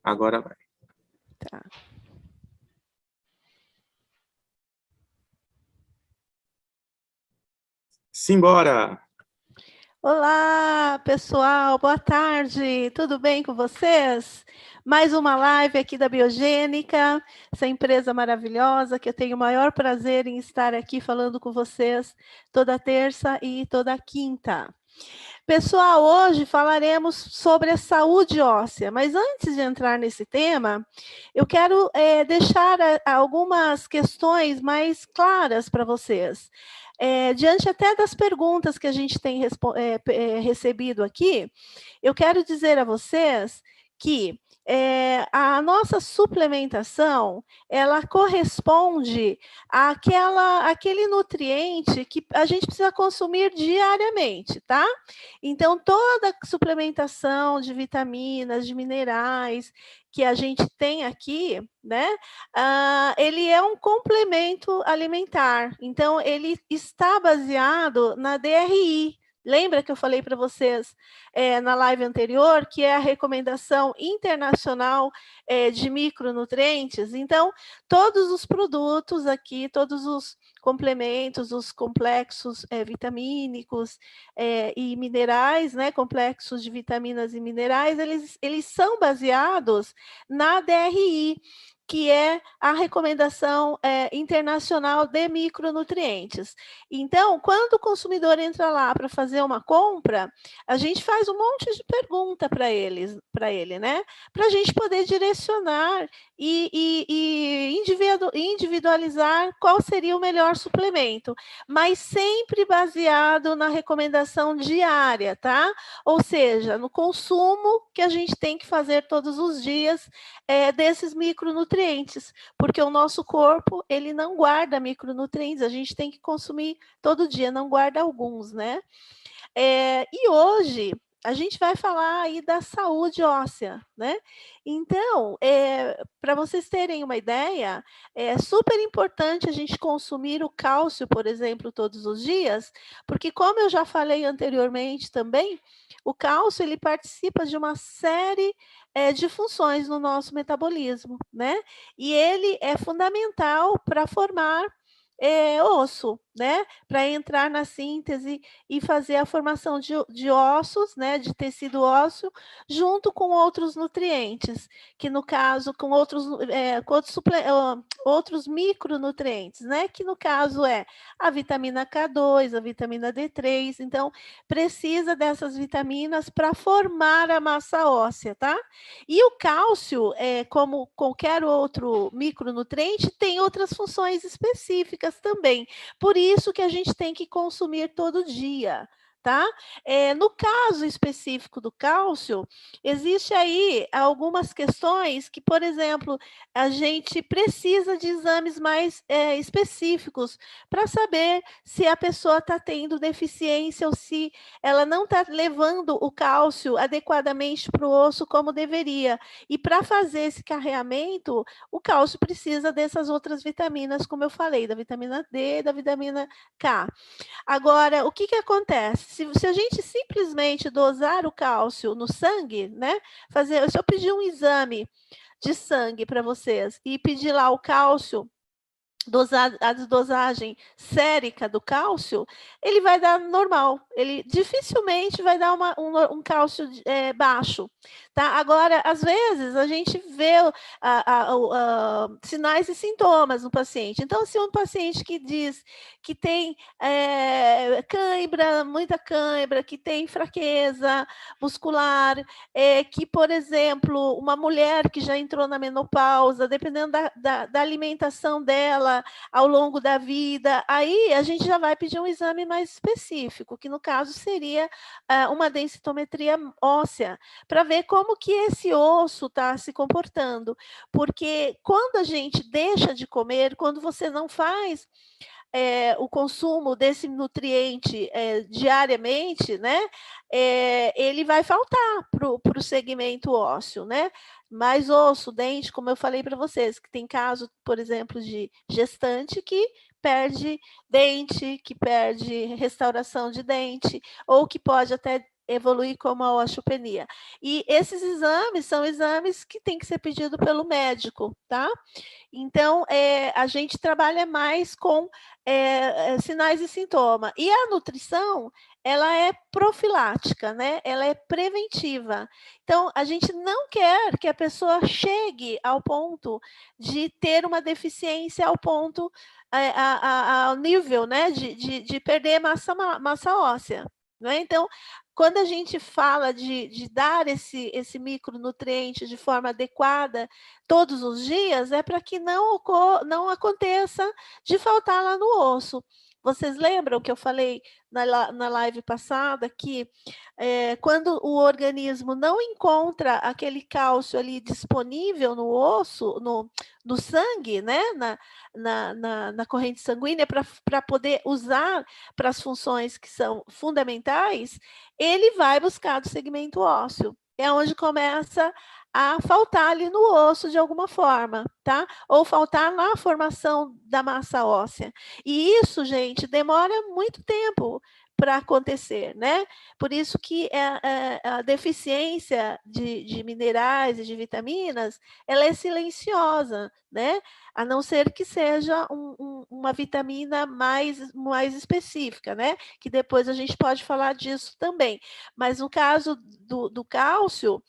Agora vai. Tá. Simbora! Olá, pessoal, boa tarde, tudo bem com vocês? Mais uma live aqui da Biogênica, essa empresa maravilhosa que eu tenho o maior prazer em estar aqui falando com vocês toda terça e toda quinta. Pessoal, hoje falaremos sobre a saúde óssea, mas antes de entrar nesse tema, eu quero deixar algumas questões mais claras para vocês. Diante até das perguntas que a gente tem recebido aqui, eu quero dizer a vocês que a nossa suplementação, ela corresponde àquele nutriente que a gente precisa consumir diariamente, tá? Então, toda suplementação de vitaminas, de minerais que a gente tem aqui, né? Ele é um complemento alimentar. Então, ele está baseado na DRI. Lembra que eu falei para vocês na live anterior, que é a recomendação internacional de micronutrientes? Então, todos os produtos aqui, todos os complementos, os complexos vitamínicos e minerais, né, complexos de vitaminas e minerais, eles são baseados na DRI, que é a recomendação internacional de micronutrientes. Então, quando o consumidor entra lá para fazer uma compra, a gente faz um monte de pergunta para ele, né? Para a gente poder direcionar e individualizar qual seria o melhor suplemento, mas sempre baseado na recomendação diária, tá? Ou seja, no consumo que a gente tem que fazer todos os dias desses micronutrientes, porque o nosso corpo, ele não guarda micronutrientes, a gente tem que consumir todo dia, não guarda alguns, né? E hoje a gente vai falar aí da saúde óssea, né? Então, para vocês terem uma ideia, é super importante a gente consumir o cálcio, por exemplo, todos os dias, porque como eu já falei anteriormente também, o cálcio ele participa de uma série de funções no nosso metabolismo, né? E ele é fundamental para formar osso, né? Para entrar na síntese e fazer a formação de ossos, né? De tecido ósseo, junto com outros nutrientes, que no caso, com outros micronutrientes, né? Que no caso é a vitamina K2, a vitamina D3. Então, precisa dessas vitaminas para formar a massa óssea, tá? E o cálcio, como qualquer outro micronutriente, tem outras funções específicas também. Por isso que a gente tem que consumir todo dia, tá? No caso específico do cálcio, existe aí algumas questões que, por exemplo, a gente precisa de exames mais específicos para saber se a pessoa está tendo deficiência ou se ela não está levando o cálcio adequadamente para o osso como deveria. E para fazer esse carreamento, o cálcio precisa dessas outras vitaminas, como eu falei, da vitamina D e da vitamina K. Agora, o que acontece? Se a gente simplesmente dosar o cálcio no sangue, né? Se eu pedir um exame de sangue para vocês e pedir lá o cálcio, a dosagem sérica do cálcio, ele vai dar normal. Ele dificilmente vai dar um cálcio baixo. Tá? Agora, às vezes, a gente vê sinais e sintomas no paciente. Então, se um paciente que diz que tem cãibra, muita cãibra, que tem fraqueza muscular, que, por exemplo, uma mulher que já entrou na menopausa, dependendo da alimentação dela, ao longo da vida, aí a gente já vai pedir um exame mais específico, que no caso seria uma densitometria óssea, para ver como que esse osso está se comportando. Porque quando a gente deixa de comer, quando você não faz o consumo desse nutriente diariamente, né, ele vai faltar para o segmento ósseo, né? Mais osso, dente, como eu falei para vocês, que tem caso, por exemplo, de gestante que perde dente, que perde restauração de dente, ou que pode até evoluir como a osteopenia. E esses exames são exames que têm que ser pedido pelo médico, tá? Então, a gente trabalha mais com sinais e sintoma. E a nutrição, ela é profilática, né? Ela é preventiva. Então, a gente não quer que a pessoa chegue ao ponto de ter uma deficiência ao ponto, ao nível, né, de perder massa óssea, né? Então, quando a gente fala de dar esse micronutriente de forma adequada todos os dias, é para que não aconteça de faltar lá no osso. Vocês lembram que eu falei na live passada que quando o organismo não encontra aquele cálcio ali disponível no osso, no sangue, né, na corrente sanguínea, para poder usar para as funções que são fundamentais, ele vai buscar do segmento ósseo. É onde começa a faltar ali no osso de alguma forma, tá? Ou faltar na formação da massa óssea. E isso, gente, demora muito tempo para acontecer, né? Por isso que a deficiência de minerais e de vitaminas, ela é silenciosa, né? A não ser que seja uma vitamina mais específica, né? Que depois a gente pode falar disso também. Mas no caso do cálcio,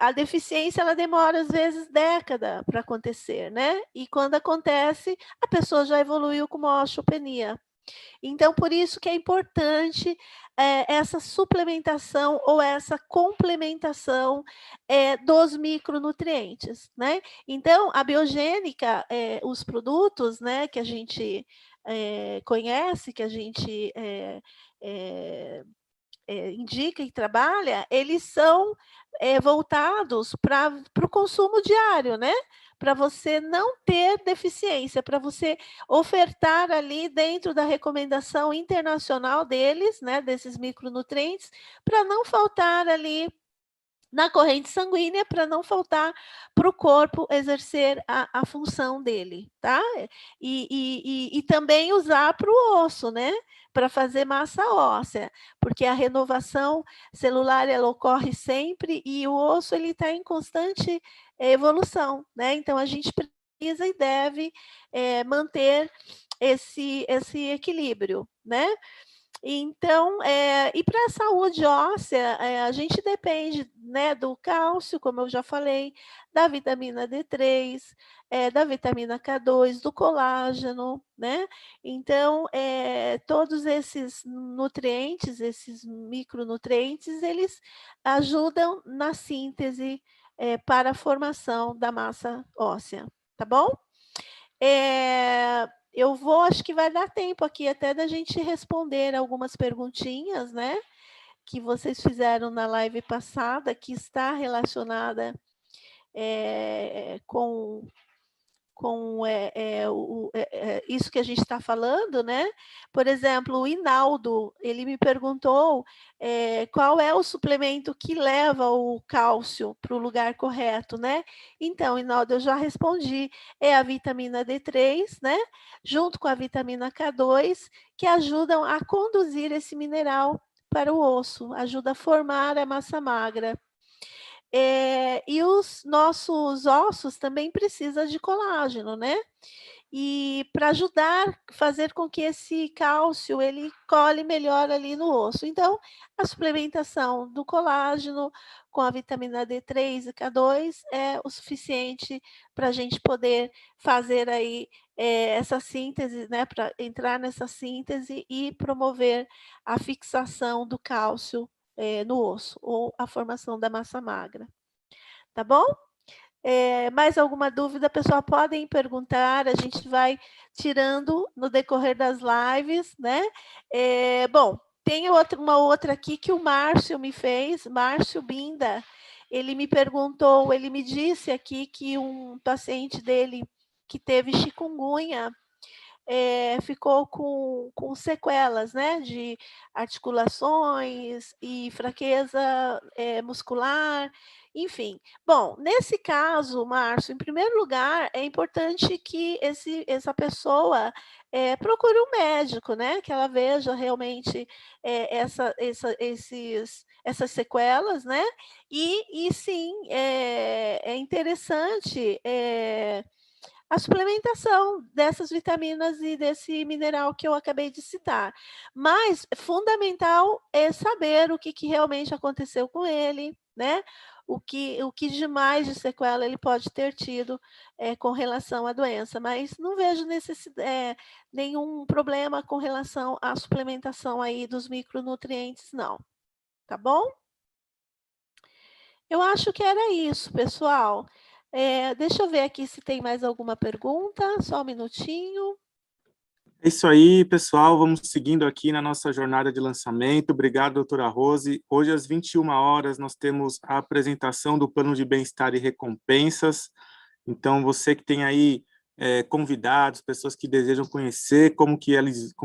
a deficiência ela demora às vezes década para acontecer, né? E quando acontece, a pessoa já evoluiu com uma osteopenia. Então, por isso que é importante essa suplementação ou essa complementação dos micronutrientes, né? Então, a biogênica, os produtos, né, que a gente conhece, que a gente indica e trabalha, eles são voltados para o consumo diário, né? Para você não ter deficiência, para você ofertar ali dentro da recomendação internacional deles, né? Desses micronutrientes, para não faltar ali na corrente sanguínea, para não faltar para o corpo exercer a função dele, tá? E também usar para o osso, né? Para fazer massa óssea, porque a renovação celular ela ocorre sempre e o osso ele está em constante evolução, né? Então a gente precisa e deve manter esse equilíbrio, né? Então, e para a saúde óssea, a gente depende, né, do cálcio, como eu já falei, da vitamina D3, da vitamina K2, do colágeno, né? Então, todos esses nutrientes, esses micronutrientes, eles ajudam na síntese, para a formação da massa óssea, tá bom? Eu vou, acho que vai dar tempo aqui até da gente responder algumas perguntinhas, né? Que vocês fizeram na live passada, que está relacionada com isso que a gente está falando, né? Por exemplo, o Inaldo, ele me perguntou qual é o suplemento que leva o cálcio para o lugar correto, né? Então, Inaldo, eu já respondi, é a vitamina D3, né? Junto com a vitamina K2, que ajudam a conduzir esse mineral para o osso, ajuda a formar a massa magra. E os nossos ossos também precisam de colágeno, né? E para ajudar, fazer com que esse cálcio ele cole melhor ali no osso. Então, a suplementação do colágeno com a vitamina D3 e K2 é o suficiente para a gente poder fazer aí essa síntese, né? Para entrar nessa síntese e promover a fixação do cálcio no osso ou a formação da massa magra. Tá bom? Mais alguma dúvida, pessoal, podem perguntar, a gente vai tirando no decorrer das lives, né? Bom, tem uma outra aqui que o Márcio me fez, Márcio Binda, ele me perguntou, ele me disse aqui que um paciente dele que teve chikungunya ficou com sequelas, né, de articulações e fraqueza muscular, Enfim, bom, nesse caso, Márcio, em primeiro lugar, é importante que essa pessoa procure um médico, né? Que ela veja realmente essas sequelas, né? E sim, é interessante a suplementação dessas vitaminas e desse mineral que eu acabei de citar. Mas fundamental é saber o que realmente aconteceu com ele, né? O que de mais de sequela ele pode ter tido com relação à doença, mas não vejo nenhum problema com relação à suplementação aí dos micronutrientes, não. Tá bom? Eu acho que era isso, pessoal. Deixa eu ver aqui se tem mais alguma pergunta, só um minutinho. É isso aí, pessoal, vamos seguindo aqui na nossa jornada de lançamento. Obrigado, doutora Rose. Hoje, às 21 horas, nós temos a apresentação do Plano de Bem-Estar e Recompensas. Então, você que tem aí convidados, pessoas que desejam conhecer como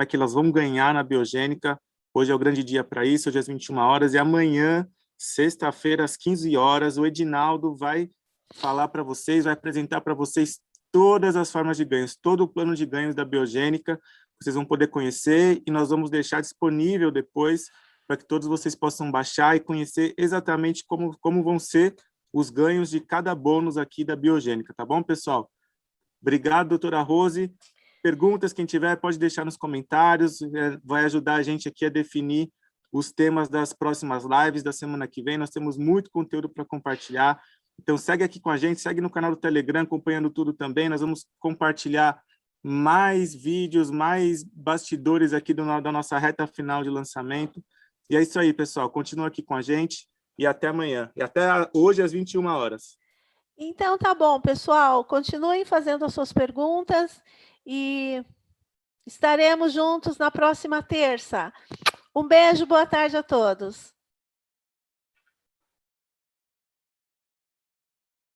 é que elas vão ganhar na biogênica, hoje é o grande dia para isso, hoje às 21 horas, e amanhã, sexta-feira, às 15 horas, o Edinaldo vai falar para vocês, vai apresentar para vocês todas as formas de ganhos, todo o plano de ganhos da biogênica, vocês vão poder conhecer e nós vamos deixar disponível depois para que todos vocês possam baixar e conhecer exatamente como vão ser os ganhos de cada bônus aqui da biogênica, tá bom, pessoal? Obrigado, doutora Rose. Perguntas, quem tiver, pode deixar nos comentários, vai ajudar a gente aqui a definir os temas das próximas lives da semana que vem. Nós temos muito conteúdo para compartilhar. Então, segue aqui com a gente, segue no canal do Telegram, acompanhando tudo também. Nós vamos compartilhar mais vídeos, mais bastidores aqui da nossa reta final de lançamento. E é isso aí, pessoal. Continua aqui com a gente e até amanhã. E até hoje, às 21 horas. Então, tá bom, pessoal. Continuem fazendo as suas perguntas e estaremos juntos na próxima terça. Um beijo, boa tarde a todos.